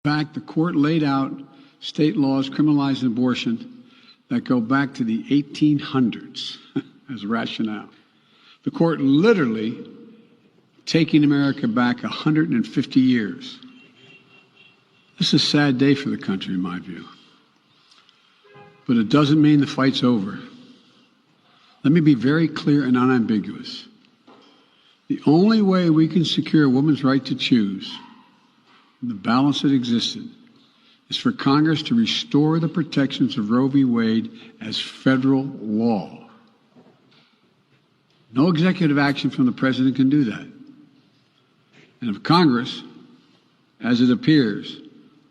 In fact, the court laid out state laws criminalizing abortion that go back to the 1800s as rationale. The court literally taking America back 150 years. This is a sad day for the country, in my view. But it doesn't mean the fight's over. Let me be very clear and unambiguous. The only way we can secure a woman's right to choose, the balance that existed, is for Congress to restore the protections of Roe v. Wade as federal law. No executive action from the president can do that. And if Congress, as it appears,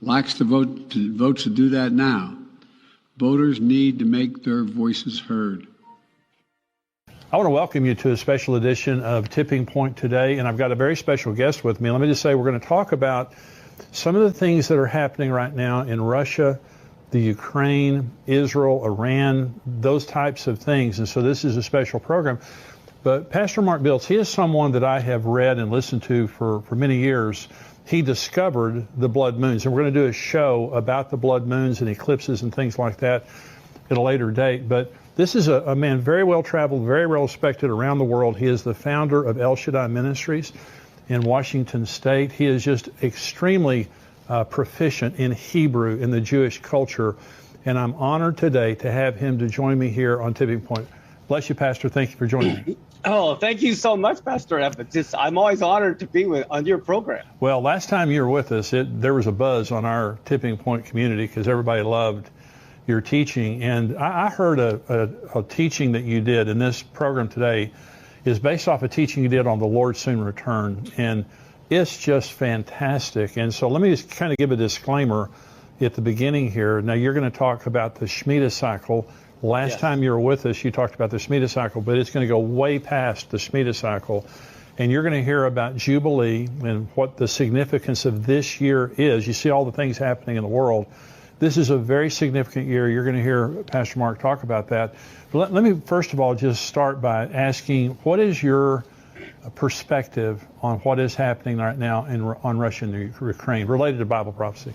lacks the votes to do that now, voters need to make their voices heard. I want to welcome you to a special edition of Tipping Point today, and I've got a very special guest with me. Let me just say we're going to talk about some of the things that are happening right now in Russia, the Ukraine, Israel, Iran, those types of things. And so this is a special program. But Pastor Mark Biltz, he is someone that I have read and listened to for many years. He discovered the blood moons, and we're going to do a show about the blood moons and eclipses and things like that at a later date. But this is a man very well traveled, very well respected around the world. He is the founder of El Shaddai Ministries in Washington State. He is just extremely proficient in Hebrew, in the Jewish culture, and I'm honored today to have him to join me here on Tipping Point. Bless you, Pastor. Thank you for joining me. Oh, thank you so much, Pastor Evans. I'm always honored to be on your program. Well, last time you were with us, there was a buzz on our Tipping Point community because everybody loved your teaching. And I heard a teaching that you did in this program today is based off a teaching you did on the Lord soon return. And it's just fantastic. And so let me just kind of give a disclaimer at the beginning here. Now, you're going to talk about the Shemitah cycle. Last time you were with us, you talked about the Shemitah cycle, but it's going to go way past the Shemitah cycle. And you're going to hear about Jubilee and what the significance of this year is. You see all the things happening in the world. This is a very significant year. You're going to hear Pastor Mark talk about that. But let me, first of all, just start by asking, what is your perspective on what is happening right now on Russia and Ukraine related to Bible prophecy?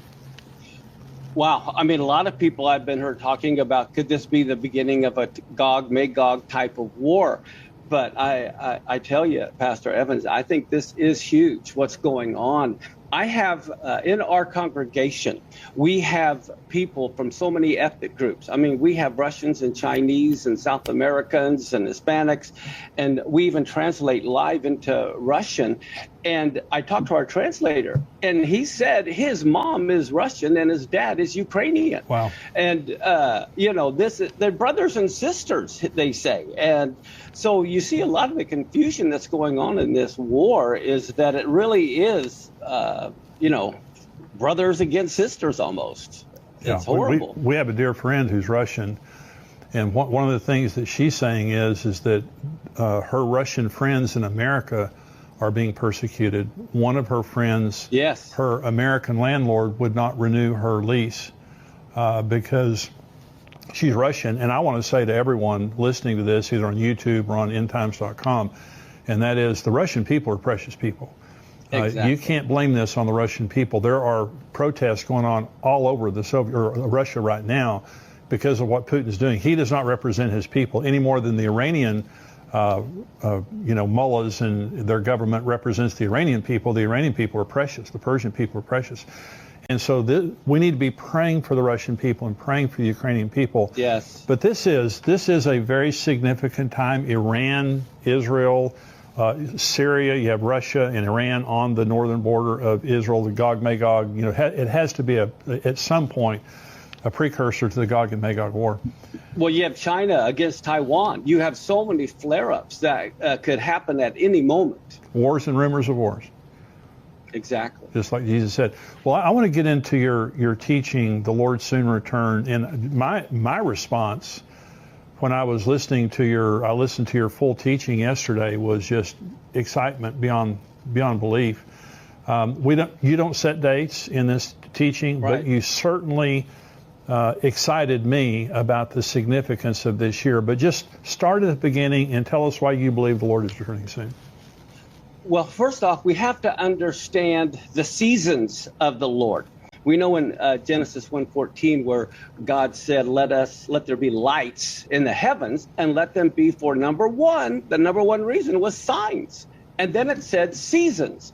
Wow. I mean, a lot of people I've been heard talking about, could this be the beginning of a Gog-Magog type of war? But I tell you, Pastor Evans, I think this is huge, what's going on. I have, in our congregation, we have people from so many ethnic groups. I mean, we have Russians and Chinese and South Americans and Hispanics, and we even translate live into Russian. And I talked to our translator, and he said his mom is Russian and his dad is Ukrainian. Wow. And, they're brothers and sisters, they say. And so you see a lot of the confusion that's going on in this war is that it really is, brothers against sisters almost. Yeah, it's horrible. We have a dear friend who's Russian, and one of the things that she's saying is that her Russian friends in America are being persecuted. One of her friends, yes, her American landlord, would not renew her lease because she's Russian. And I want to say to everyone listening to this, either on YouTube or on endtimes.com, and that is the Russian people are precious people. Exactly. You can't blame this on the Russian people. There are protests going on all over Russia right now because of what Putin is doing. He does not represent his people any more than the Iranian mullahs and their government represents the Iranian people. The Iranian people are precious. The Persian people are precious. And so we need to be praying for the Russian people and praying for the Ukrainian people. Yes. But this is a very significant time. Iran, Israel, Syria, you have Russia and Iran on the northern border of Israel, the Gog-Magog. It has to be at some point a precursor to the Gog and Magog war. Well, you have China against Taiwan. You have so many flare-ups that could happen at any moment. Wars and rumors of wars. Exactly. Just like Jesus said. Well, I want to get into your teaching, the Lord soon return, and my response when I was listening to your full teaching yesterday was just excitement beyond belief. You don't set dates in this teaching, right, but you certainly excited me about the significance of this year. But just start at the beginning and tell us why you believe the Lord is returning soon. Well, first off, we have to understand the seasons of the Lord. We know in Genesis 1:14 where God said, let there be lights in the heavens, and let them be for number one. The number one reason was signs. And then it said seasons.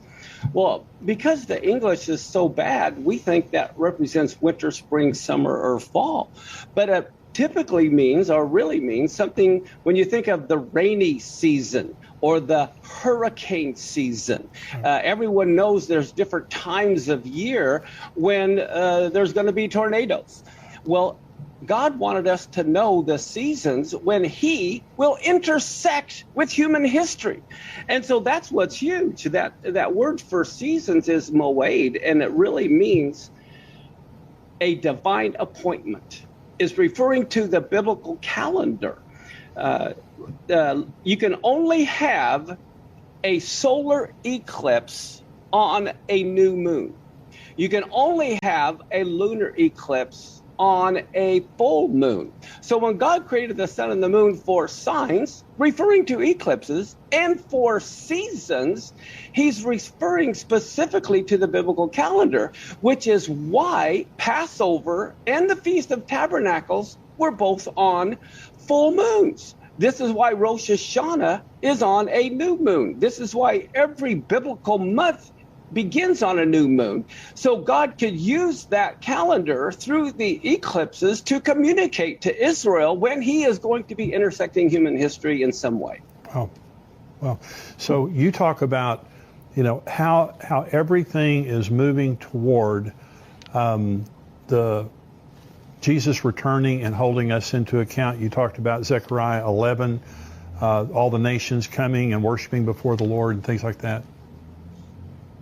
Well, because the English is so bad, we think that represents winter, spring, summer, or fall. But it typically means, or really means, something when you think of the rainy season or the hurricane season. Everyone knows there's different times of year when there's going to be tornadoes. Well, God wanted us to know the seasons when he will intersect with human history. And so that's what's huge. That word for seasons is moed, and it really means a divine appointment. Is referring to the biblical calendar. You can only have a solar eclipse on a new moon. You can only have a lunar eclipse on a full moon. So when God created the sun and the moon for signs, referring to eclipses, and for seasons, he's referring specifically to the biblical calendar, which is why Passover and the Feast of Tabernacles were both on full moons. This is why Rosh Hashanah is on a new moon. This is why every biblical month begins on a new moon. So God could use that calendar through the eclipses to communicate to Israel when he is going to be intersecting human history in some way. Oh, well, so you talk about, how everything is moving toward the Jesus returning and holding us into account. You talked about Zechariah 11, all the nations coming and worshiping before the Lord and things like that.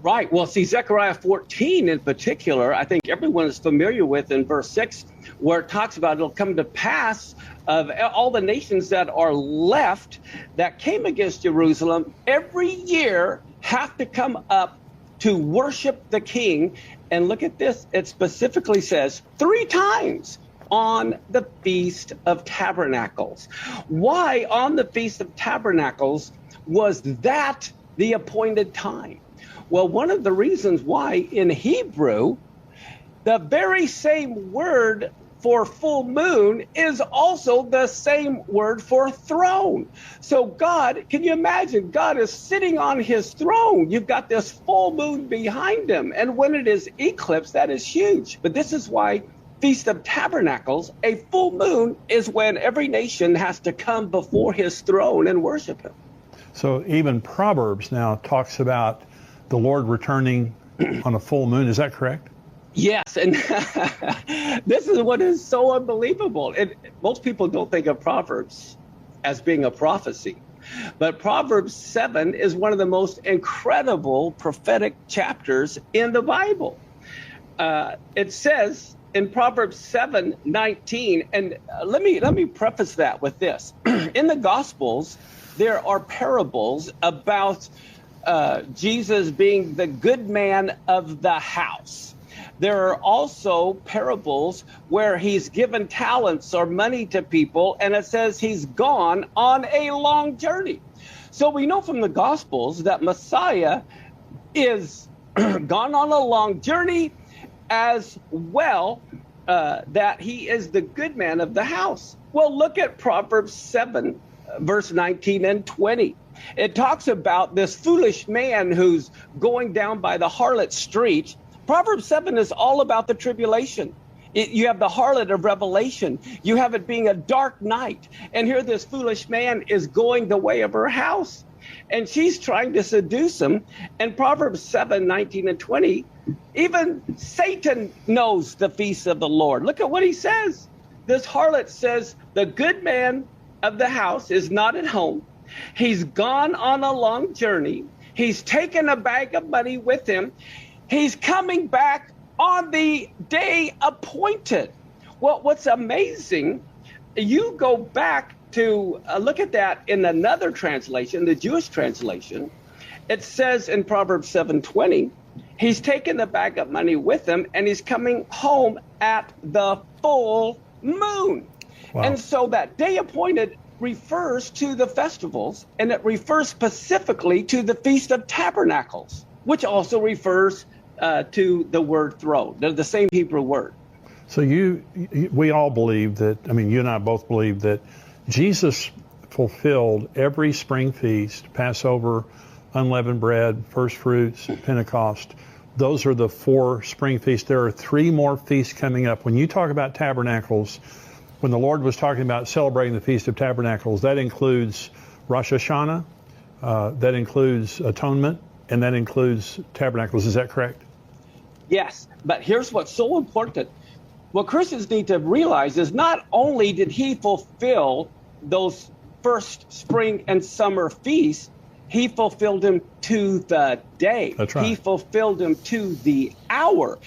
Right. Well, see, Zechariah 14 in particular, I think everyone is familiar with in verse 6, where it talks about it'll come to pass of all the nations that are left that came against Jerusalem every year have to come up to worship the king. And look at this. It specifically says 3 times on the Feast of Tabernacles. Why on the Feast of Tabernacles was that the appointed time? Well, one of the reasons why in Hebrew, the very same word for full moon is also the same word for throne. So God, can you imagine? God is sitting on his throne. You've got this full moon behind him. And when it is eclipsed, that is huge. But this is why Feast of Tabernacles, a full moon, is when every nation has to come before his throne and worship him. So even Proverbs now talks about the Lord returning on a full moon. Is that correct? Yes, and this is what is so unbelievable. Most people don't think of Proverbs as being a prophecy, but Proverbs 7 is one of the most incredible prophetic chapters in the Bible. It says in Proverbs 7:19, and let me preface that with this. In the Gospels, there are parables about Jesus being the good man of the house. There are also parables where he's given talents or money to people, and it says he's gone on a long journey. So we know from the Gospels that Messiah is gone on a long journey, as well that he is the good man of the house. Well, look at Proverbs 7, verse 19 and 20. It talks about this foolish man who's going down by the harlot street. Proverbs 7 is all about the tribulation. You have the harlot of Revelation. You have it being a dark night. And here this foolish man is going the way of her house. And she's trying to seduce him. And Proverbs 7, 19 and 20, even Satan knows the feasts of the Lord. Look at what he says. This harlot says, the good man of the house is not at home. He's gone on a long journey. He's taken a bag of money with him. He's coming back on the day appointed. Well, what's amazing, you go back to look at that in another translation, the Jewish translation. It says in Proverbs 7:20, he's taken the bag of money with him and he's coming home at the full moon. Wow. And so that day appointed refers to the festivals, and it refers specifically to the Feast of Tabernacles, which also refers to the word throw. They're the same Hebrew word. So we all believe that, I mean, you and I both believe that Jesus fulfilled every spring feast, Passover, unleavened bread, first fruits, Pentecost. Those are the 4 spring feasts. There are 3 more feasts coming up. When you talk about tabernacles, when the Lord was talking about celebrating the Feast of Tabernacles, that includes Rosh Hashanah, that includes Atonement, and that includes Tabernacles. Is that correct? Yes, but here's what's so important. What Christians need to realize is not only did he fulfill those first spring and summer feasts, he fulfilled them to the day. That's right. He fulfilled them to the hour.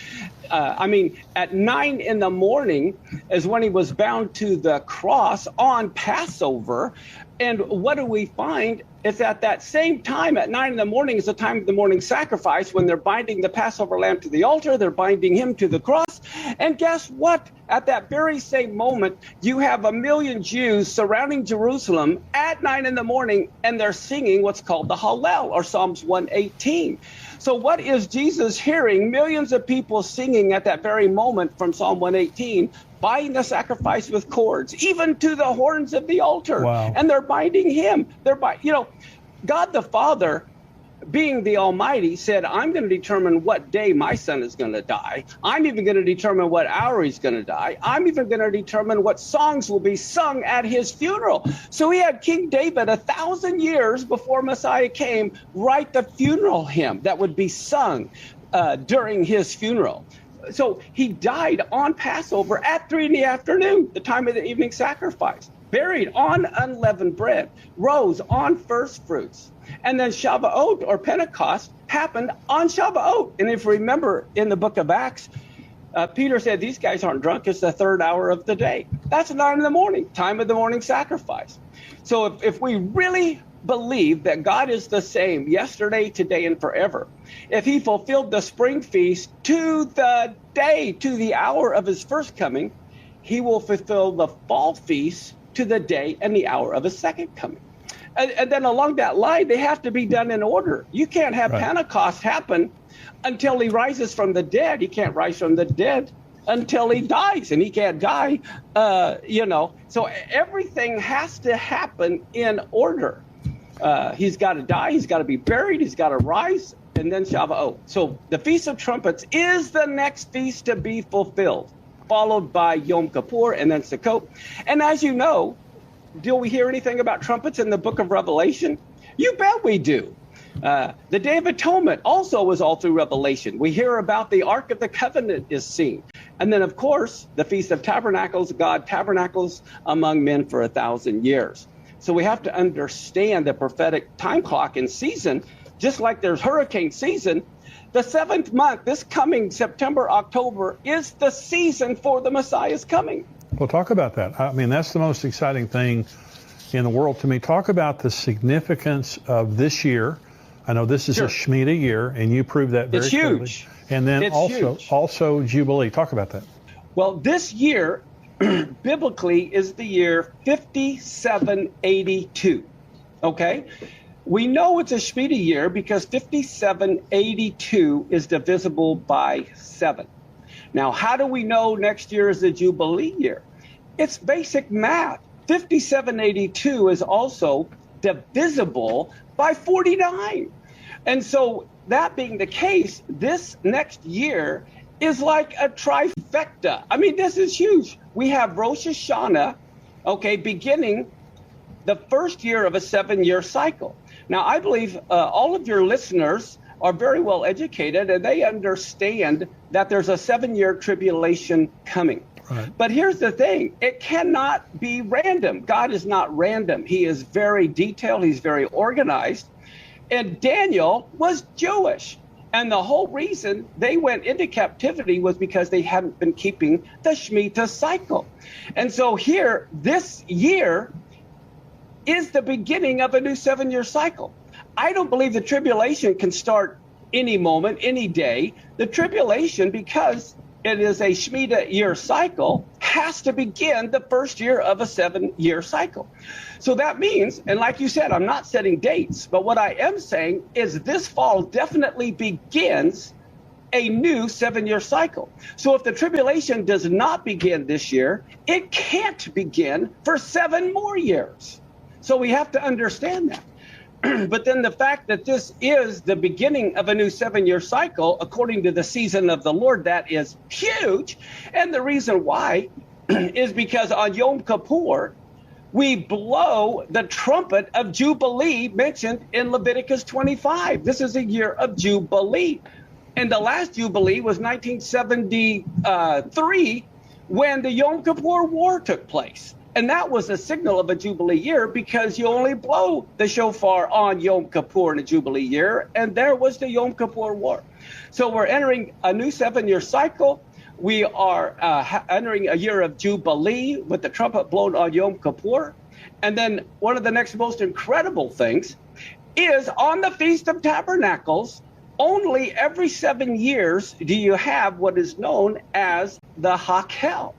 At 9 in the morning is when he was bound to the cross on Passover. And what do we find? It's at that same time at 9 in the morning is the time of the morning sacrifice when they're binding the Passover lamb to the altar. They're binding him to the cross. And guess what? At that very same moment, you have 1 million Jews surrounding Jerusalem at 9 in the morning, and they're singing what's called the Hallel, or Psalms 118. So what is Jesus hearing? Millions of people singing at that very moment from Psalm 118, binding the sacrifice with cords, even to the horns of the altar. Wow. And they're binding him. God the Father, being the Almighty, said, I'm going to determine what day my son is going to die. I'm even going to determine what hour he's going to die. I'm even going to determine what songs will be sung at his funeral. So he had King David 1,000 years before Messiah came write the funeral hymn that would be sung during his funeral. So he died on Passover at 3 in the afternoon, the time of the evening sacrifice, buried on unleavened bread, rose on first fruits. And then Shavuot, or Pentecost, happened on Shavuot. And if you remember in the book of Acts, Peter said, these guys aren't drunk. It's the 3rd hour of the day. That's 9 in the morning, time of the morning sacrifice. So if we really believe that God is the same yesterday, today, and forever, if he fulfilled the spring feast to the day, to the hour of his first coming, he will fulfill the fall feast to the day and the hour of his second coming. And then along that line, they have to be done in order. You can't have Pentecost happen until he rises from the dead. He can't rise from the dead until he dies, and he can't die, So everything has to happen in order. He's got to die, he's got to be buried, he's got to rise, and then Shavuot. So the Feast of Trumpets is the next feast to be fulfilled, followed by Yom Kippur and then Sukkot. And as you know, do we hear anything about trumpets in the book of Revelation? You bet we do. The Day of Atonement also is all through Revelation. We hear about the Ark of the Covenant is seen. And then, of course, the Feast of Tabernacles, God tabernacles among men for 1,000 years. So we have to understand the prophetic time clock and season, just like there's hurricane season. The 7th month, this coming September, October, is the season for the Messiah's coming. Well, talk about that. I mean, that's the most exciting thing in the world to me. Talk about the significance of this year. I know this is a Shemitah year, and you proved that very clearly. It's huge. And then also Jubilee. Talk about that. Well, this year, biblically, is the year 5782. Okay? We know it's a Shemitah year because 5782 is divisible by 7. Now, how do we know next year is the Jubilee year? It's basic math. 5782 is also divisible by 49. And so that being the case, this next year is like a trifecta. I mean, this is huge. We have Rosh Hashanah, beginning the first year of a 7-year cycle. Now, I believe all of your listeners are very well educated, and they understand that there's a 7-year tribulation coming. Right. But here's the thing. It cannot be random. God is not random. He is very detailed. He's very organized. And Daniel was Jewish. And the whole reason they went into captivity was because they hadn't been keeping the Shemitah cycle. And so here, this year is the beginning of a new 7-year cycle. I don't believe the tribulation can start any moment, any day. The tribulation, because it is a Shemitah year cycle, has to begin the first year of a 7-year cycle. So that means, and like you said, I'm not setting dates, but what I am saying is this fall definitely begins a new 7-year cycle. So if the tribulation does not begin this year, it can't begin for 7 more years. So we have to understand that. But then the fact that this is the beginning of a new 7-year cycle, according to the season of the Lord, that is huge. And the reason why is because on Yom Kippur, we blow the trumpet of Jubilee mentioned in Leviticus 25. This is a year of Jubilee. And the last Jubilee was 1973 when the Yom Kippur War took place. And that was a signal of a Jubilee year because you only blow the shofar on Yom Kippur in a Jubilee year. And there was the Yom Kippur War. So we're entering a new 7-year cycle. We are entering a year of Jubilee with the trumpet blown on Yom Kippur. And then one of the next most incredible things is on the Feast of Tabernacles, only every 7 years do you have what is known as the Hakel.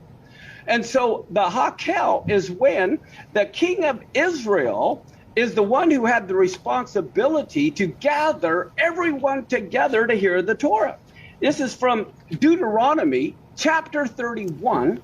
And so the Hakel is when the king of Israel is the one who had the responsibility to gather everyone together to hear the Torah. This is from Deuteronomy chapter 31,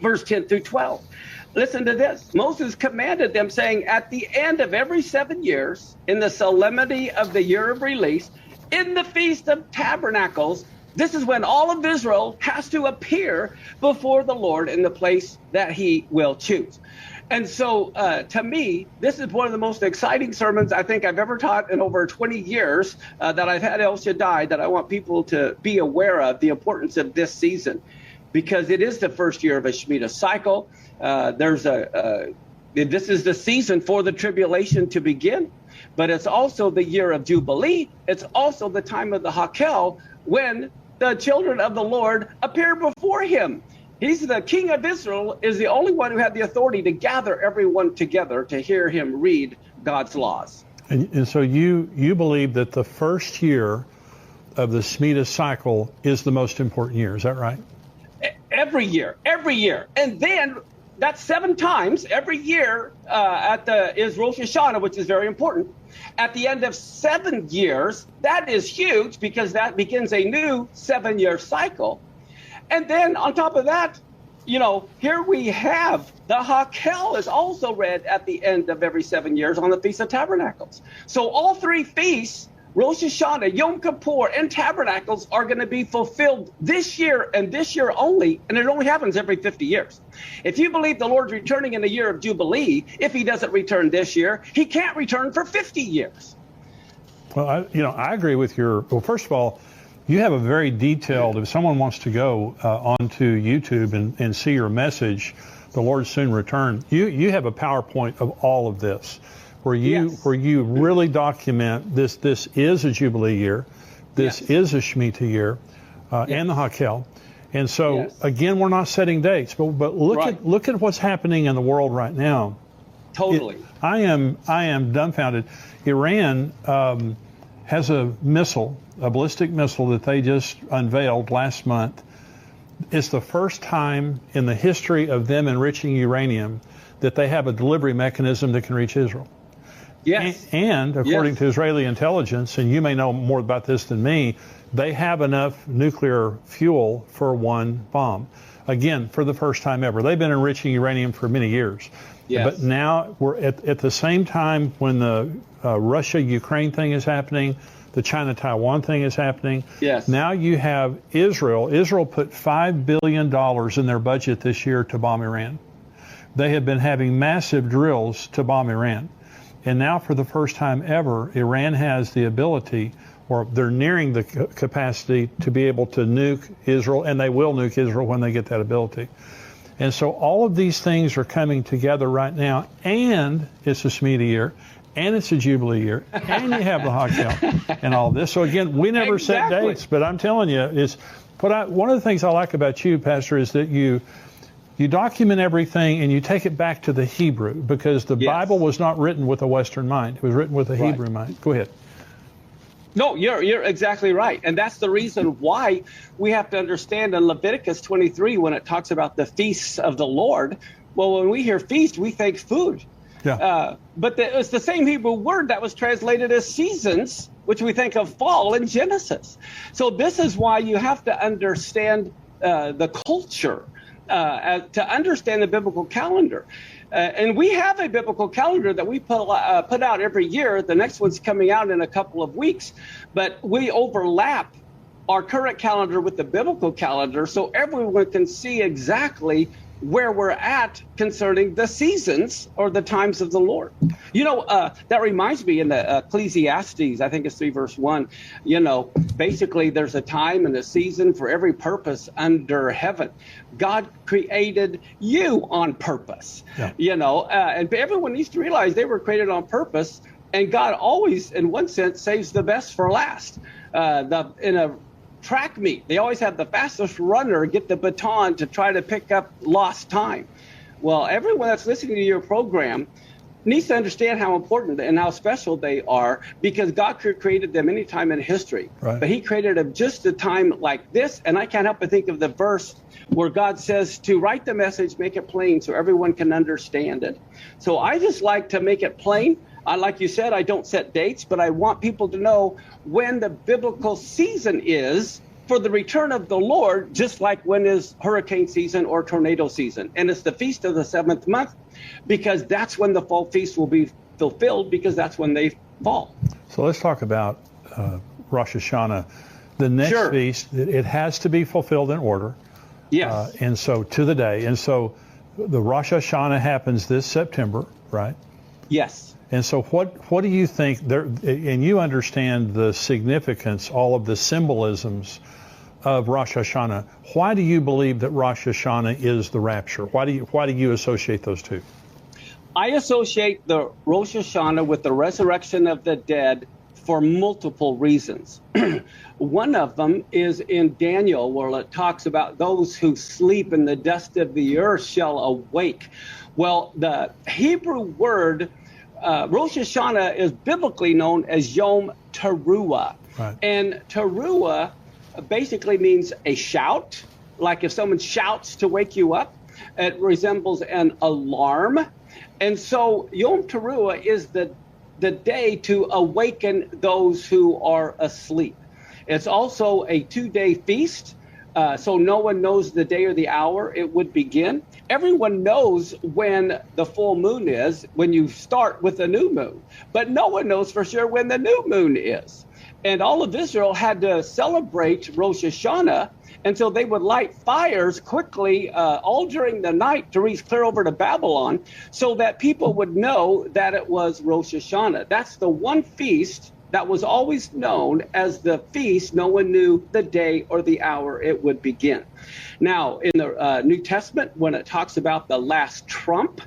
verse 10 through 12. Listen to this. Moses commanded them, saying, at the end of every 7 years, in the solemnity of the year of release, in the Feast of Tabernacles, this is when all of Israel has to appear before the Lord in the place that he will choose. And so to me, this is one of the most exciting sermons I think I've ever taught in over 20 years that I've had El Shaddai, that I want people to be aware of the importance of this season, because it is the first year of a Shemitah cycle. This is the season for the tribulation to begin, but it's also the year of Jubilee. It's also the time of the Hakel when the children of the Lord appear before him. He's the king of Israel, is the only one who had the authority to gather everyone together to hear him read God's laws. And so you believe that the first year of the Shemitah cycle is the most important year. Is that right? Every year. And then that's 7 times every year is Rosh Hashanah, which is very important. At the end of 7 years, that is huge because that begins a new 7-year cycle. And then on top of that, here we have the Hakel is also read at the end of every 7 years on the Feast of Tabernacles. So all 3 feasts, Rosh Hashanah, Yom Kippur, and Tabernacles, are going to be fulfilled this year and this year only, and it only happens every 50 years. If you believe the Lord's returning in the year of Jubilee, if he doesn't return this year, he can't return for 50 years. Well, I agree with well, first of all, you have a very detailed, if someone wants to go onto YouTube and see your message, the Lord soon return, you have a PowerPoint of all of this, where you really document this is a Jubilee year, this is a Shemitah year, and the Hakel. And so, again, we're not setting dates, but look at what's happening in the world right now. Totally. I am dumbfounded. Iran has a ballistic missile that they just unveiled last month. It's the first time in the history of them enriching uranium that they have a delivery mechanism that can reach Israel. Yes. And according to Israeli intelligence, and you may know more about this than me, they have enough nuclear fuel for 1 bomb. Again, for the first time ever. They've been enriching uranium for many years. Yes. But now we're at the same time when the Russia-Ukraine thing is happening, the China-Taiwan thing is happening. Yes. Now you have Israel. Israel put $5 billion in their budget this year to bomb Iran. They have been having massive drills to bomb Iran. And now for the first time ever, Iran has the ability, or they're nearing the capacity to be able to nuke Israel, and they will nuke Israel when they get that ability. And so all of these things are coming together right now, and it's a Shemitah year, and it's a Jubilee year, and you have the Hakel and all this. So again, we never set dates, but I'm telling you, one of the things I like about you, Pastor, is that you document everything and you take it back to the Hebrew, because the Bible was not written with a Western mind. It was written with a Hebrew mind. Go ahead. No, you're exactly right. And that's the reason why we have to understand in Leviticus 23, when it talks about the feasts of the Lord, well, when we hear feast, we think food. Yeah. But it's the same Hebrew word that was translated as seasons which we think of fall in Genesis. So this is why you have to understand the culture to understand the biblical calendar. And we have a biblical calendar that we put out every year. The next one's coming out in a couple of weeks, but we overlap our current calendar with the biblical calendar so everyone can see exactly where we're at concerning the seasons or the times of the Lord. You know, that reminds me in the Ecclesiastes, I think it's 3 verse 1, you know, basically there's a time and a season for every purpose under heaven. God created you on purpose, you know, and everyone needs to realize they were created on purpose, and God always, in one sense, saves the best for last. In a track meet, they always have the fastest runner get the baton to try to pick up lost time. Well, everyone that's listening to your program needs to understand how important and how special they are, because God created them any time in history. Right. But he created them just a time like this. And I can't help but think of the verse where God says to write the message, make it plain so everyone can understand it. So I just like to make it plain. Like you said, I don't set dates, but I want people to know when the biblical season is for the return of the Lord, just like when is hurricane season or tornado season. And it's the feast of the 7th month, because that's when the fall feast will be fulfilled, because that's when they fall. So let's talk about Rosh Hashanah. The next feast, it has to be fulfilled in order. Yes. And so to the day. And so the Rosh Hashanah happens this September, right? Yes. And so what do you think there, and you understand the significance, all of the symbolisms of Rosh Hashanah. Why do you believe that Rosh Hashanah is the rapture? Why do you associate those two? I associate the Rosh Hashanah with the resurrection of the dead for multiple reasons. One of them is in Daniel, where it talks about those who sleep in the dust of the earth shall awake. Well, the Hebrew word Rosh Hashanah is biblically known as Yom Teruah. Right. And Teruah basically means a shout, like if someone shouts to wake you up. It resembles an alarm. And so Yom Teruah is the day to awaken those who are asleep. It's also a 2-day feast, so no one knows the day or the hour it would begin. Everyone knows when the full moon is, when you start with the new moon, but no one knows for sure when the new moon is. And all of Israel had to celebrate Rosh Hashanah, and so they would light fires quickly all during the night to reach clear over to Babylon, so that people would know that it was Rosh Hashanah. That's the one feast that was always known as the feast. No one knew the day or the hour it would begin. Now, in the New Testament, when it talks about the last trump,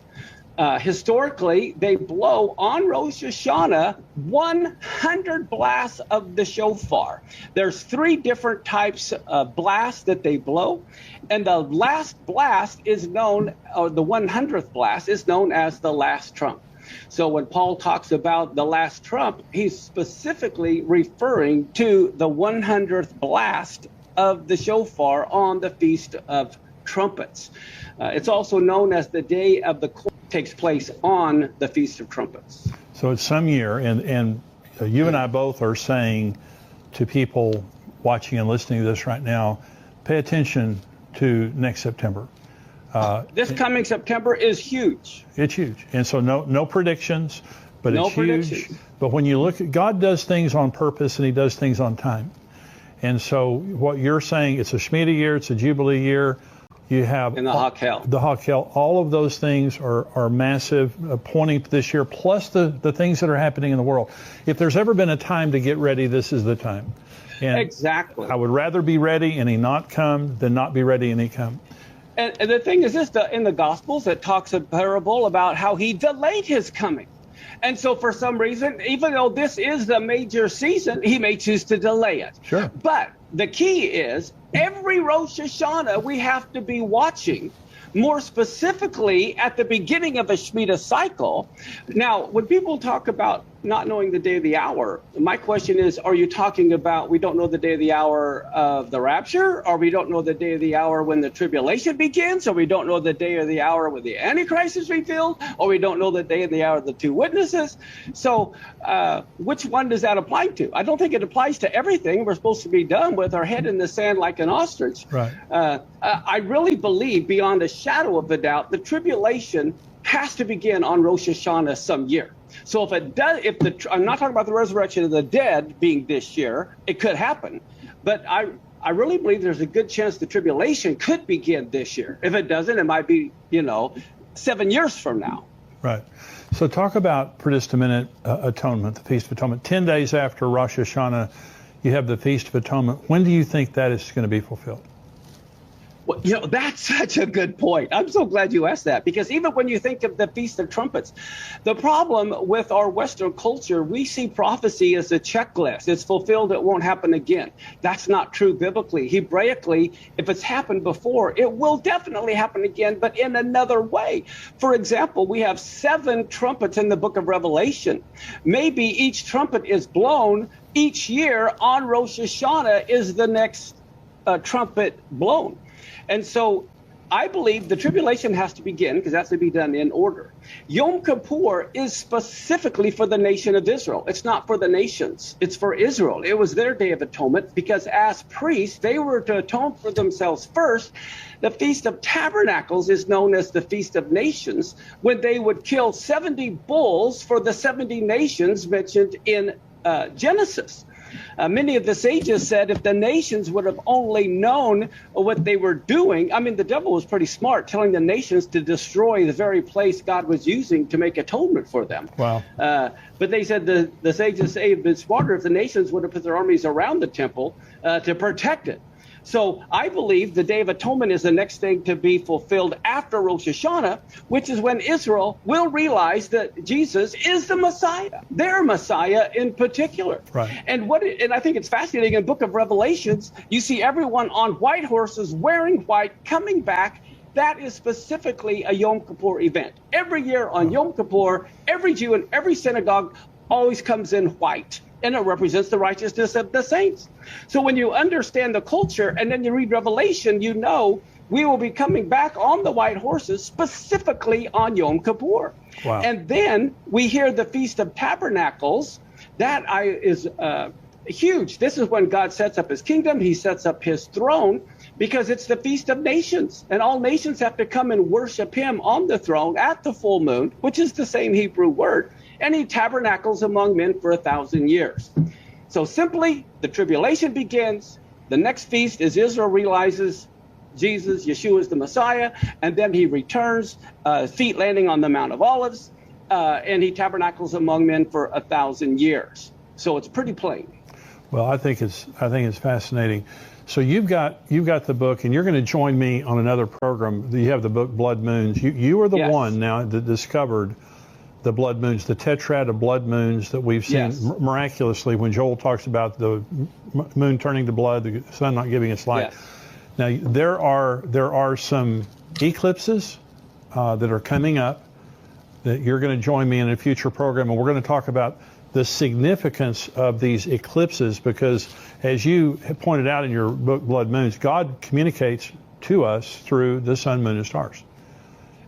historically, they blow on Rosh Hashanah 100 blasts of the shofar. There's 3 different types of blasts that they blow, and the last blast is known, or the 100th blast is known as the last trump. So when Paul talks about the last trump, he's specifically referring to the 100th blast of the shofar on the Feast of Trumpets. It's also known as the Day of the Corn. Takes place on the Feast of Trumpets. So it's some year, and you and I both are saying to people watching and listening to this right now, pay attention to next September. This coming September is huge. It's huge. And so no predictions, but no it's huge. Predictions. But when you look at, God does things on purpose and he does things on time. And so what you're saying, it's a Shemitah year, it's a Jubilee year. You have in the Hakel. The Hakel. All of those things are massive, pointing to this year, plus the things that are happening in the world. If there's ever been a time to get ready, this is the time. And exactly. I would rather be ready and he not come than not be ready and he come. And the thing is this, in the Gospels, it talks a parable about how he delayed his coming. And so for some reason, even though this is the major season, he may choose to delay it. Sure. But the key is every Rosh Hashanah we have to be watching, more specifically at the beginning of a Shemitah cycle. Now, when people talk about not knowing the day of the hour. My question is, are you talking about we don't know the day of the hour of the rapture, or we don't know the day of the hour when the tribulation begins, or we don't know the day of the hour when the Antichrist is revealed, or we don't know the day of the hour of the two witnesses? So which one does that apply to? I don't think it applies to everything. We're supposed to be done with our head in the sand like an ostrich. Right. I really believe, beyond a shadow of a doubt, the tribulation has to begin on Rosh Hashanah some year. So if it does, I'm not talking about the resurrection of the dead being this year, it could happen. But I really believe there's a good chance the tribulation could begin this year. If it doesn't, it might be, 7 years from now. Right. So talk about, for just a minute, atonement, the Feast of Atonement. 10 days after Rosh Hashanah, you have the Feast of Atonement. When do you think that is going to be fulfilled? Well, that's such a good point. I'm so glad you asked that, because even when you think of the Feast of Trumpets, the problem with our Western culture, we see prophecy as a checklist. It's fulfilled, it won't happen again. That's not true biblically. Hebraically, if it's happened before, it will definitely happen again, but in another way. For example, we have 7 trumpets in the book of Revelation. Maybe each trumpet is blown each year on Rosh Hashanah is the next trumpet blown. And so I believe the tribulation has to begin, because that's to be done in order. Yom Kippur is specifically for the nation of Israel. It's not for the nations. It's for Israel. It was their Day of Atonement, because as priests, they were to atone for themselves first. The Feast of Tabernacles is known as the Feast of Nations, when they would kill 70 bulls for the 70 nations mentioned in Genesis. Many of the sages said if the nations would have only known what they were doing, the devil was pretty smart, telling the nations to destroy the very place God was using to make atonement for them. Wow. But they said the sages say it would have been smarter if the nations would have put their armies around the temple to protect it. So I believe the Day of Atonement is the next thing to be fulfilled after Rosh Hashanah, which is when Israel will realize that Jesus is the Messiah, their Messiah in particular. Right. And I think it's fascinating, in the book of Revelations, you see everyone on white horses wearing white coming back. That is specifically a Yom Kippur event. Every year on Yom Kippur, every Jew in every synagogue always comes in white, and it represents the righteousness of the saints. So when you understand the culture and then you read Revelation, we will be coming back on the white horses, specifically on Yom Kippur. Wow. And then we hear the Feast of Tabernacles. That is huge. This is when God sets up his kingdom. He sets up his throne, because it's the Feast of Nations. And all nations have to come and worship him on the throne at the full moon, which is the same Hebrew word. And he tabernacles among men for 1,000 years. So simply, the tribulation begins. The next feast is Israel realizes Yeshua is the Messiah, and then he returns, feet landing on the Mount of Olives, and he tabernacles among men for 1,000 years. So it's pretty plain. Well, I think it's fascinating. So you've got the book, and you're going to join me on another program. You have the book Blood Moons. You are the Yes. one now that discovered the blood moons, the tetrad of blood moons that we've seen. Yes. Miraculously, when Joel talks about the moon turning to blood, the sun not giving its light. Yes. Now there are some eclipses that are coming up that you're going to join me in a future program, and we're going to talk about the significance of these eclipses, because as you have pointed out in your book Blood Moons, God communicates to us through the sun, moon, and stars.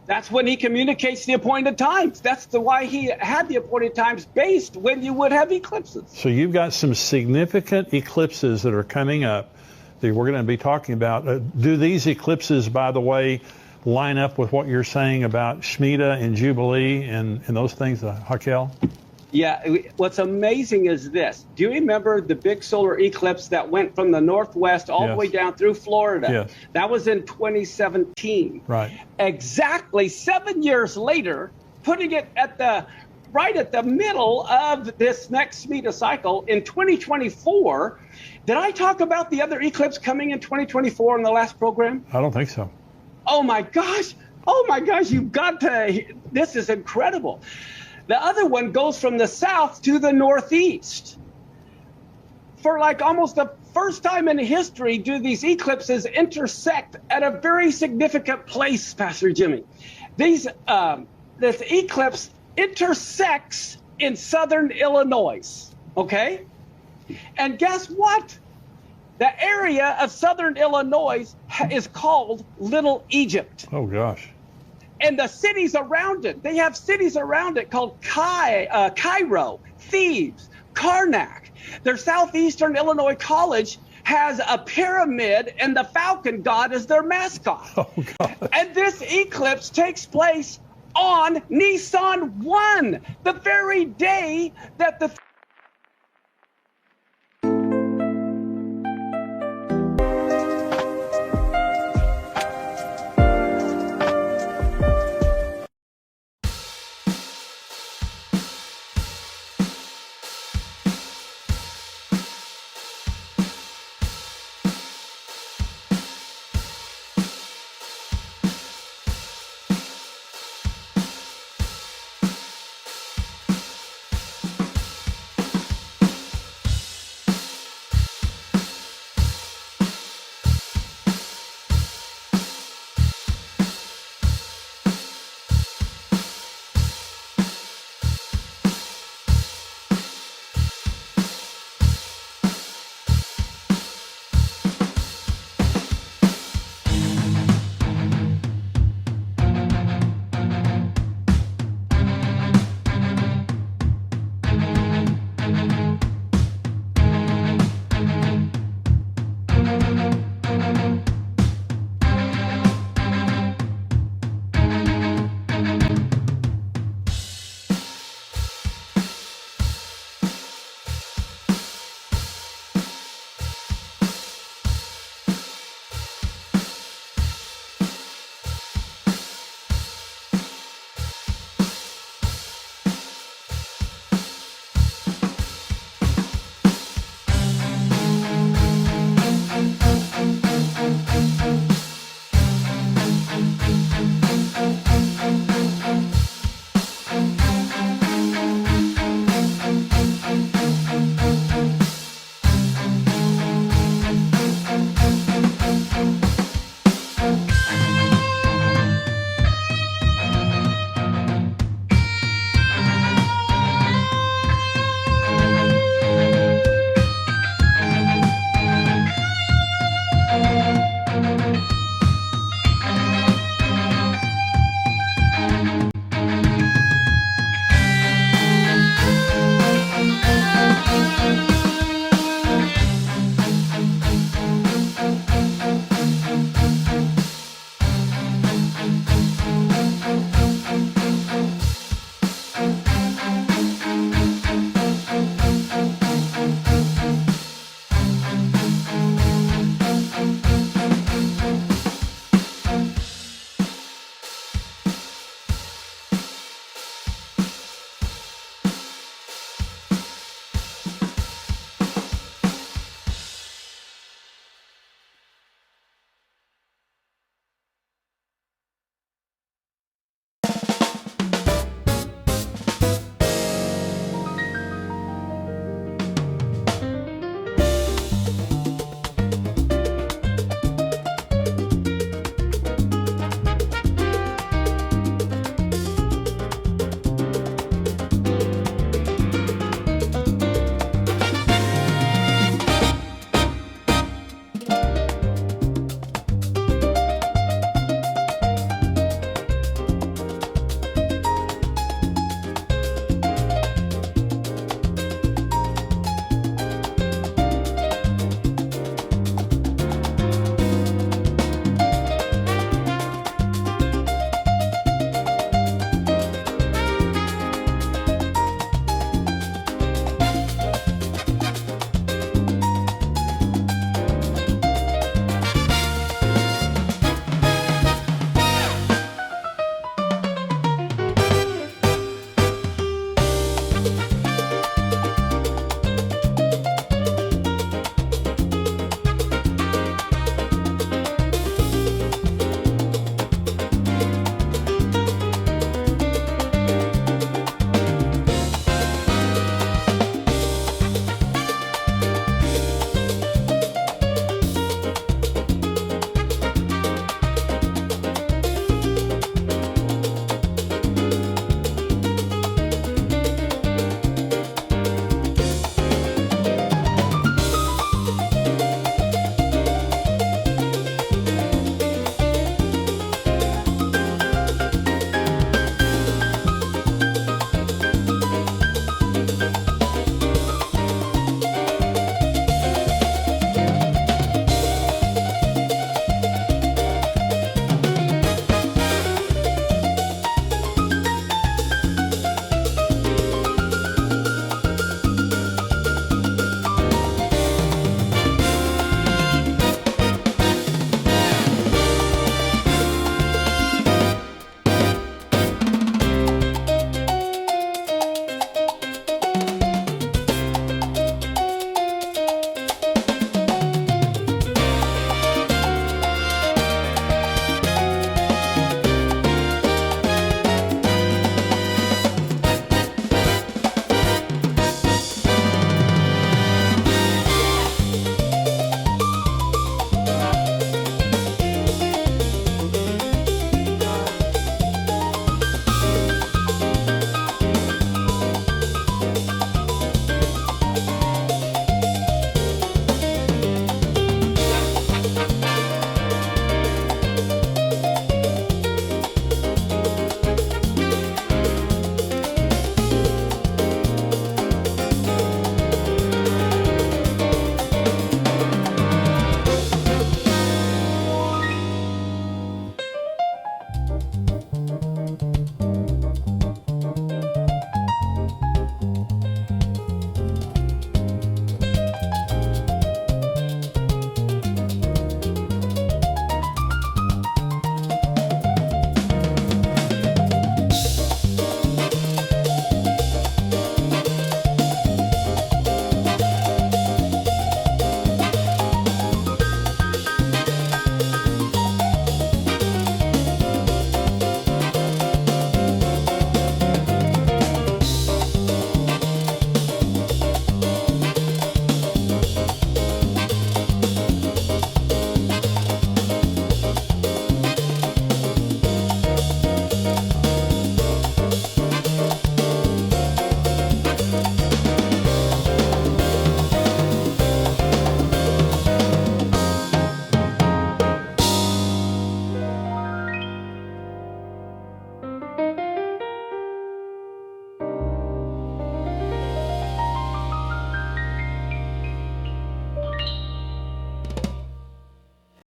That's when he communicates the appointed times. That's why he had the appointed times based when you would have eclipses. So you've got some significant eclipses that are coming up that we're going to be talking about. Do these eclipses, by the way, line up with what you're saying about Shemitah and Jubilee and those things, Hakel? Yeah, what's amazing is this. Do you remember the big solar eclipse that went from the northwest all the way down through Florida? Yes. That was in 2017. Right. Exactly 7 years later, putting it right at the middle of this next Shemitah cycle in 2024. Did I talk about the other eclipse coming in 2024 in the last program? I don't think so. Oh my gosh, you've got to, this is incredible. The other one goes from the south to the northeast. For like almost the first time in history do these eclipses intersect at a very significant place, Pastor Jimmy. This eclipse intersects in southern Illinois, okay? And guess what? The area of southern Illinois is called Little Egypt. Oh, gosh. And the cities around it, they have cities around it called Cairo, Thebes, Karnak. Their southeastern Illinois college has a pyramid and the falcon god as their mascot. Oh, God. And this eclipse takes place on Nisan 1, the very day that the